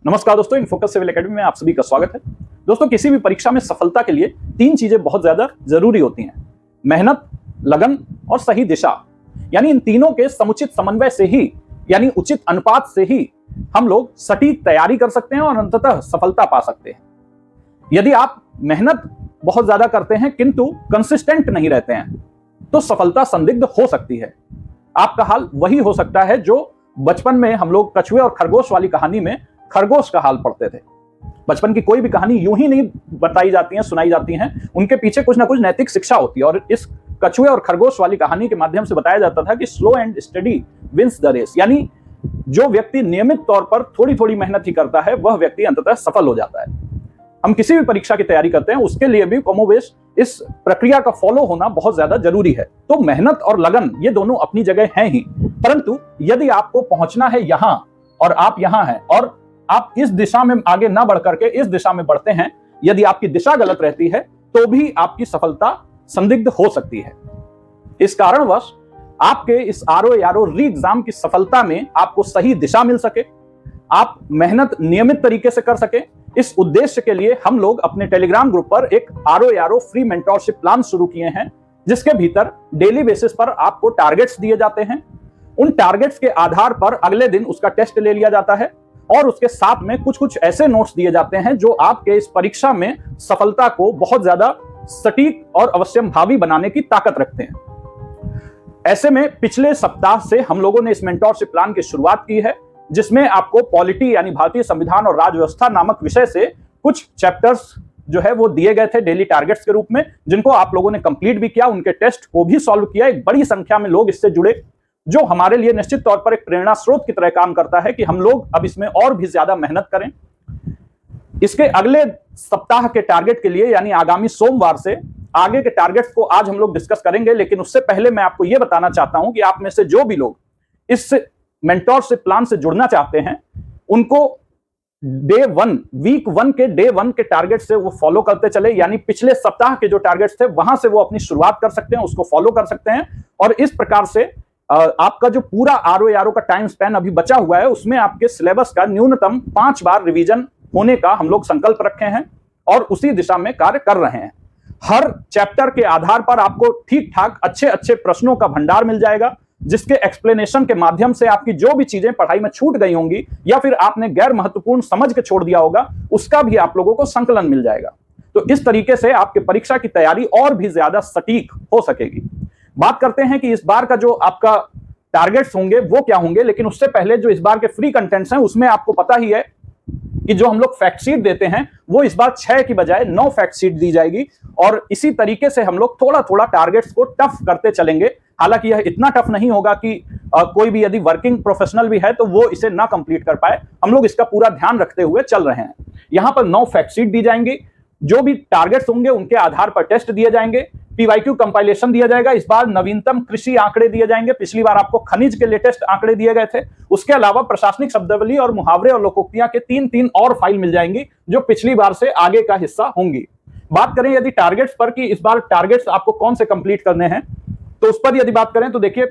नमस्कार दोस्तों, InFocus civil academy में आप सभी का स्वागत है। दोस्तों, किसी भी परीक्षा में सफलता के लिए तीन चीजें बहुत ज्यादा जरूरी होती हैं: मेहनत, लगन और सही दिशा। यानी इन तीनों के समुचित समन्वय से ही, यानी उचित अनुपात से ही हम लोग सटीक तैयारी कर सकते हैं और अंततः सफलता पा सकते हैं। यदि आप मेहनत बहुत ज्यादा करते हैं किंतु कंसिस्टेंट नहीं रहते हैं तो सफलता संदिग्ध हो सकती है। आपका हाल वही हो सकता है जो बचपन में हम लोग कछुए और खरगोश वाली कहानी में खरगोश का हाल पढ़ते थे। बचपन की कोई भी कहानी यूं ही नहीं बताई जाती है, सुनाई जाती हैं, उनके पीछे कुछ ना कुछ नैतिक शिक्षा होती है। और इस कछुए और खरगोश वाली कहानी के माध्यम से बताया जाता था कि slow and steady wins the race. यानी जो व्यक्ति नियमित तौर पर थोड़ी थोड़ी मेहनत ही करता है वह व्यक्ति अंततः सफल हो जाता है। हम किसी भी परीक्षा की तैयारी करते हैं उसके लिए भी कमोबेश इस प्रक्रिया का फॉलो होना बहुत ज्यादा जरूरी है। तो मेहनत और लगन ये दोनों अपनी जगह हैं ही, परंतु यदि आपको पहुंचना है यहां और आप यहां हैं और आप इस दिशा में आगे ना बढ़ करके इस दिशा में बढ़ते हैं, यदि आपकी दिशा गलत रहती है तो भी आपकी सफलता संदिग्ध हो सकती है। इस कारणवश आपके इस आरओ री एग्जाम की सफलता में आपको सही दिशा मिल सके, आप मेहनत नियमित तरीके से कर सके, इस उद्देश्य के लिए हम लोग अपने टेलीग्राम ग्रुप पर एक आरओ फ्री मेंटोरशिप प्लान शुरू किए हैं, जिसके भीतर डेली बेसिस पर आपको टारगेट्स दिए जाते हैं। उन टारगेट्स के आधार पर अगले दिन उसका टेस्ट ले लिया जाता है और उसके साथ में कुछ कुछ ऐसे नोट्स दिए जाते हैं जो आपके इस परीक्षा में सफलता को बहुत ज्यादा सटीक और अवश्यंभावी बनाने की ताकत रखते हैं। ऐसे में पिछले सप्ताह से हम लोगों ने इस मेंटोरशिप प्लान की शुरुआत की है, जिसमें आपको पॉलिटी यानी भारतीय संविधान और राज्य व्यवस्था नामक विषय से कुछ चैप्टर्स जो है वो दिए गए थे डेली टारगेट्स के रूप में, जिनको आप लोगों ने कंप्लीट भी किया, उनके टेस्ट को भी सॉल्व किया। एक बड़ी संख्या में लोग इससे जुड़े, जो हमारे लिए निश्चित तौर पर एक प्रेरणा स्रोत की तरह काम करता है कि हम लोग अब इसमें और भी ज्यादा मेहनत करें। इसके अगले सप्ताह के टारगेट के लिए यानी आगामी सोमवार से आगे के टारगेट्स को आज हम लोग डिस्कस करेंगे, लेकिन उससे पहले मैं आपको यह बताना चाहता हूं कि आप में से जो भी लोग इस मेंटोरशिप प्लान से जुड़ना चाहते हैं उनको वीक 1 के डे 1 के टारगेट से वो फॉलो करते चले। यानी पिछले सप्ताह के जो टारगेट्स थे वहां से वो अपनी शुरुआत कर सकते हैं, उसको फॉलो कर सकते हैं। और इस प्रकार से आपका जो पूरा आरओ का टाइम स्पैन अभी बचा हुआ है उसमें आपके सिलेबस का न्यूनतम 5 बार रिवीजन होने का हम लोग संकल्प रखे हैं और उसी दिशा में कार्य कर रहे हैं। हर चैप्टर के आधार पर आपको ठीक ठाक अच्छे अच्छे प्रश्नों का भंडार मिल जाएगा, जिसके एक्सप्लेनेशन के माध्यम से आपकी जो भी चीजें पढ़ाई में छूट गई होंगी या फिर आपने गैर महत्वपूर्ण समझ के छोड़ दिया होगा उसका भी आप लोगों को संकलन मिल जाएगा। तो इस तरीके से आपके परीक्षा की तैयारी और भी ज्यादा सटीक हो सकेगी। बात करते हैं कि इस बार का जो आपका टारगेट्स होंगे वो क्या होंगे, लेकिन उससे पहले जो इस बार के फ्री कंटेंट्स हैं उसमें आपको पता ही है कि जो हम लोग फैक्ट शीट देते हैं वो इस बार 6 की बजाय 9 फैक्ट शीट दी जाएगी। और इसी तरीके से हम लोग थोड़ा थोड़ा टारगेट्स को टफ करते चलेंगे। हालांकि यह इतना टफ नहीं होगा कि कोई भी यदि वर्किंग प्रोफेशनल भी है तो वो इसे ना कंप्लीट कर पाए। हम लोग इसका पूरा ध्यान रखते हुए चल रहे हैं। यहां पर 9 फैक्ट शीट दी जाएंगी, जो भी टारगेट्स होंगे उनके आधार पर टेस्ट दिए जाएंगे, पीवाईक्यू कंपाइलेशन दिया जाएगा। इस बार नवीनतम कृषि आंकड़े दिए जाएंगे, पिछली बार आपको खनिज के लेटेस्ट आंकड़े दिए गए थे। उसके अलावा प्रशासनिक शब्दावली और मुहावरे और लोकोक्तियां के 3 और फाइल मिल जाएंगी जो पिछली बार से आगे का हिस्सा होंगी। बात करें यदि टारगेट्स पर कि इस बार टारगेट्स आपको कौन से कंप्लीट करने हैं, तो उस पर यदि बात करें तो देखिए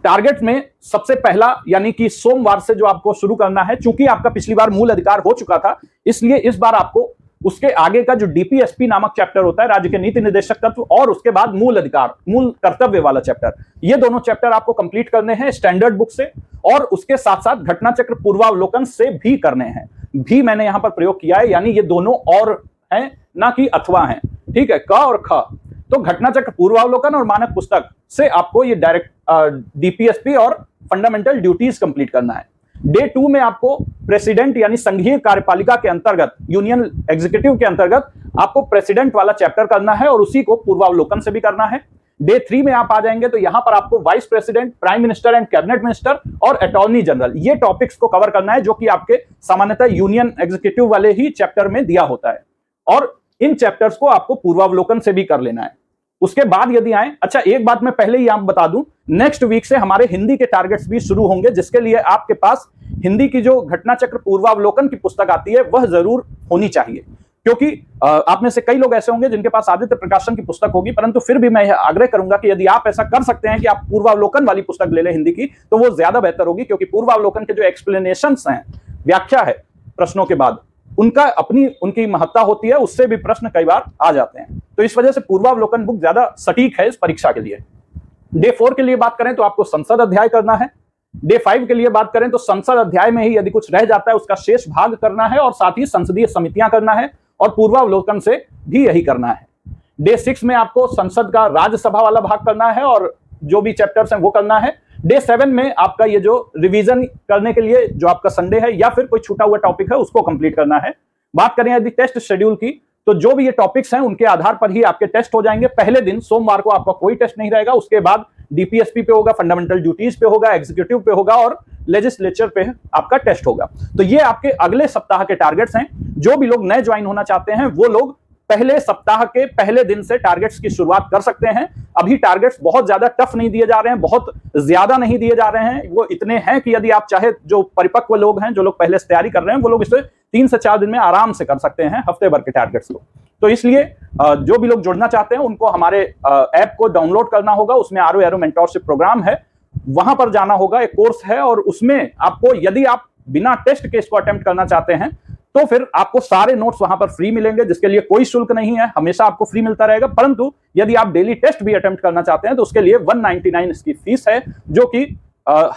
टारगेट में सबसे पहला यानी कि सोमवार से जो आपको शुरू करना है, चूंकि आपका पिछली बार मूल अधिकार हो चुका था इसलिए इस बार आपको उसके आगे का जो डीपीएसपी नामक चैप्टर होता है, राज्य के नीति निर्देशक तत्व, और उसके बाद मूल अधिकार, मूल कर्तव्य वाला चैप्टर, ये दोनों चैप्टर आपको कंप्लीट करने हैं स्टैंडर्ड बुक से, और उसके साथ साथ घटना चक्र पूर्वावलोकन से भी करने हैं। भी मैंने यहां पर प्रयोग किया है, यानी ये दोनों और हैं ना कि अथवा हैं, ठीक है, क और ख। तो घटना चक्र पूर्वावलोकन और मानक पुस्तक से आपको ये डायरेक्ट डीपीएसपी और फंडामेंटल ड्यूटीज कंप्लीट करना है। डे 2 में आपको प्रेसिडेंट यानी संघीय कार्यपालिका के अंतर्गत, यूनियन एग्जीक्यूटिव के अंतर्गत आपको प्रेसिडेंट वाला चैप्टर करना है और उसी को पूर्वावलोकन से भी करना है। डे 3 में आप आ जाएंगे तो यहां पर आपको vice president, prime minister and cabinet minister और अटॉर्नी जनरल, ये टॉपिक्स को कवर करना है, जो कि आपके सामान्यतः यूनियन एग्जीक्यूटिव वाले ही चैप्टर में दिया होता है। और इन चैप्टर्स को आपको पूर्वावलोकन से भी कर लेना है। उसके बाद यदि आए, अच्छा एक बात मैं पहले ही आप बता दूं, नेक्स्ट वीक से हमारे हिंदी के टारगेट्स भी शुरू होंगे, जिसके लिए आपके पास हिंदी की जो घटना चक्र पूर्वावलोकन की पुस्तक आती है वह जरूर होनी चाहिए। क्योंकि आप में से कई लोग ऐसे होंगे जिनके पास आदित्य प्रकाशन की पुस्तक होगी, परंतु फिर भी मैं यह आग्रह करूंगा कि यदि आप ऐसा कर सकते हैं कि आप पूर्वावलोकन वाली पुस्तक ले लें हिंदी की, तो वो ज्यादा बेहतर होगी, क्योंकि पूर्वावलोकन के जो एक्सप्लेनेशंस हैं व्याख्या है प्रश्नों के बाद, उनकी महत्ता होती है, उससे भी प्रश्न कई बार आ जाते हैं। तो इस वजह से पूर्वावलोकन बुक ज्यादा सटीक है इस परीक्षा के लिए। डे 4 के लिए बात करें तो आपको संसद अध्याय करना है। डे 5 के लिए बात करें तो संसद अध्याय में ही यदि कुछ रह जाता है उसका शेष भाग करना है, और साथ ही संसदीय समितियां करना है, और पूर्वावलोकन से भी यही करना है। डे 6 में आपको संसद का राज्यसभा वाला भाग करना है और जो भी चैप्टर्स हैं वो करना है। डे 7 में आपका ये जो रिवीजन करने के लिए जो आपका संडे है या फिर कोई छूटा हुआ टॉपिक है उसको कंप्लीट करना है। बात करें यदि टेस्ट शेड्यूल की, तो जो भी ये टॉपिक्स हैं उनके आधार पर ही आपके टेस्ट हो जाएंगे। पहले दिन सोमवार को आपका कोई टेस्ट नहीं रहेगा, उसके बाद डीपीएसपी पे होगा, फंडामेंटल ड्यूटीज पे होगा, एग्जीक्यूटिव पे होगा और लेजिस्लेचर पे आपका टेस्ट होगा। तो ये आपके अगले सप्ताह के टारगेट्स हैं। जो भी लोग नए ज्वाइन होना चाहते हैं वो लोग पहले सप्ताह के पहले दिन से टारगेट्स की शुरुआत कर सकते हैं। अभी टारगेट्स बहुत ज्यादा टफ नहीं दिए जा रहे हैं, बहुत ज्यादा नहीं दिए जा रहे हैं, वो इतने हैं कि यदि आप चाहे, जो परिपक्व लोग हैं, जो लोग पहले से तैयारी कर रहे हैं, वो लोग इसे 3 से 4 दिन में आराम से कर सकते हैं हफ्ते भर के टारगेट्स को। तो इसलिए जो भी लोग जुड़ना चाहते हैं उनको हमारे ऐप को डाउनलोड करना होगा, उसमें आरो एरो मेंटोरशिप प्रोग्राम है, वहां पर जाना होगा, एक कोर्स है, और उसमें आपको, यदि आप बिना टेस्ट के इसको अटेम्प्ट करना चाहते हैं तो फिर आपको सारे नोट्स वहां पर फ्री मिलेंगे, जिसके लिए कोई शुल्क नहीं है, हमेशा आपको फ्री मिलता रहेगा। परंतु यदि आप डेली टेस्ट भी अटेम्प्ट करना चाहते हैं तो उसके लिए 199 इसकी फीस है, जो कि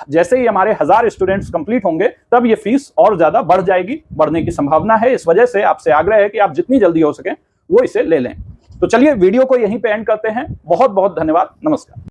जैसे ही हमारे 1000 स्टूडेंट्स कंप्लीट होंगे तब ये फीस और ज्यादा बढ़ जाएगी, बढ़ने की संभावना है। इस वजह से आपसे आग्रह है कि आप जितनी जल्दी हो सके वो इसे ले लें। तो चलिए वीडियो को यहीं पे एंड करते हैं। बहुत बहुत धन्यवाद। नमस्कार।